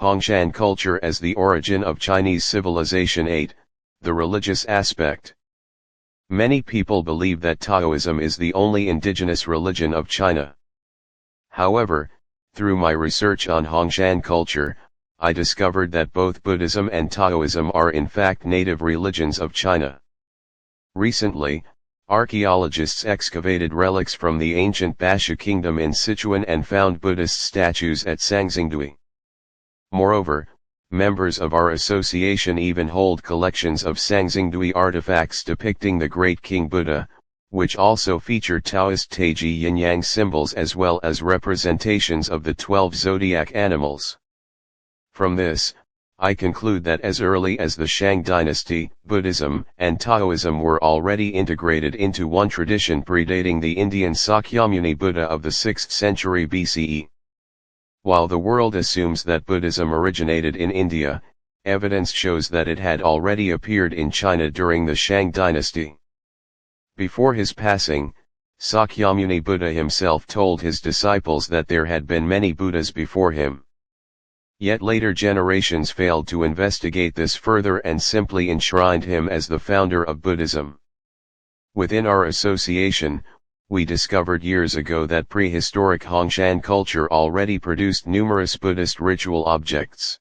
Hongshan Culture as the origin of Chinese civilization. 8. The religious aspect. Many people believe that Taoism is the only indigenous religion of China. However, through my research on Hongshan culture, I discovered that both Buddhism and Taoism are in fact native religions of China. Recently, archaeologists excavated relics from the ancient Bashu Kingdom in Sichuan and found Buddhist statues at Sanxingdui. Moreover, members of our association even hold collections of Sanxingdui artifacts depicting the great King Buddha, which also feature Taoist Taiji Yin-Yang symbols as well as representations of the 12 zodiac animals. From this, I conclude that as early as the Shang Dynasty, Buddhism and Taoism were already integrated into one tradition predating the Indian Sakyamuni Buddha of the 6th century BCE. While the world assumes that Buddhism originated in India, evidence shows that it had already appeared in China during the Shang Dynasty. Before his passing, Sakyamuni Buddha himself told his disciples that there had been many Buddhas before him. Yet later generations failed to investigate this further and simply enshrined him as the founder of Buddhism. Within our association, we discovered years ago that prehistoric Hongshan culture already produced numerous Buddhist ritual objects.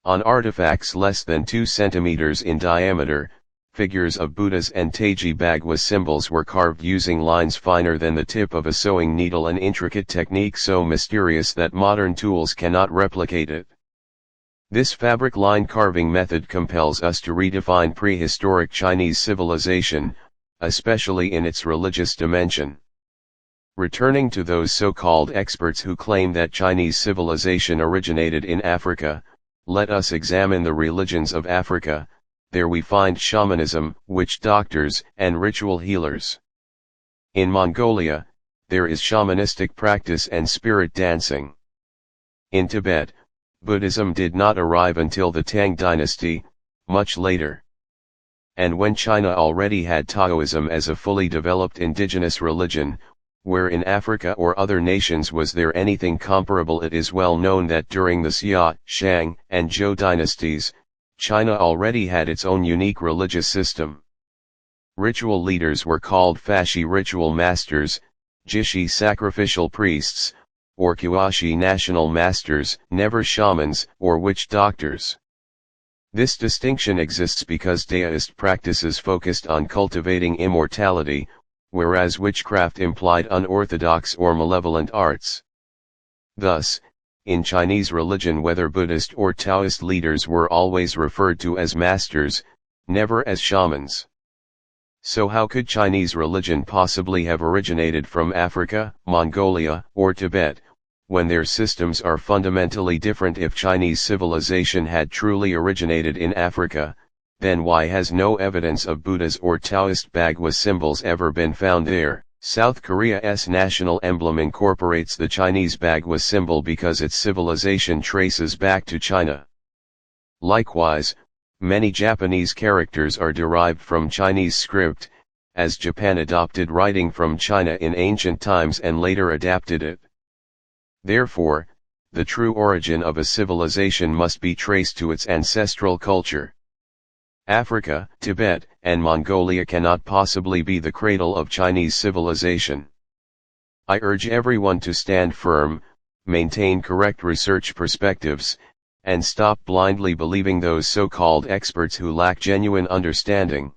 On artifacts less than 2 centimeters in diameter, figures of Buddhas and Taiji Bagua symbols were carved using lines finer than the tip of a sewing needle, an intricate technique so mysterious that modern tools cannot replicate it. This fabric line carving method compels us to redefine prehistoric Chinese civilization, especially in its religious dimension. Returning to those so-called experts who claim that Chinese civilization originated in Africa, let us examine the religions of Africa. There we find shamanism, witch doctors, and ritual healers. In Mongolia, there is shamanistic practice and spirit dancing. In Tibet, Buddhism did not arrive until the Tang Dynasty, much later. And when China already had Taoism as a fully developed indigenous religion, where in Africa or other nations was there anything comparable? It is well known that during the Xia, Shang, and Zhou dynasties, China already had its own unique religious system. Ritual leaders were called Fashi ritual masters, Jishi sacrificial priests, or Kuashi national masters, never shamans or witch doctors. This distinction exists because Taoist practices focused on cultivating immortality, whereas witchcraft implied unorthodox or malevolent arts. Thus, in Chinese religion whether Buddhist or Taoist leaders were always referred to as masters, never as shamans. So how could Chinese religion possibly have originated from Africa, Mongolia, or Tibet, when their systems are fundamentally different? If Chinese civilization had truly originated in Africa, then why has no evidence of Buddhas or Taoist Bagua symbols ever been found there? South Korea's national emblem incorporates the Chinese Bagua symbol because its civilization traces back to China. Likewise, many Japanese characters are derived from Chinese script, as Japan adopted writing from China in ancient times and later adapted it. Therefore, the true origin of a civilization must be traced to its ancestral culture. Africa, Tibet, and Mongolia cannot possibly be the cradle of Chinese civilization. I urge everyone to stand firm, maintain correct research perspectives, and stop blindly believing those so-called experts who lack genuine understanding.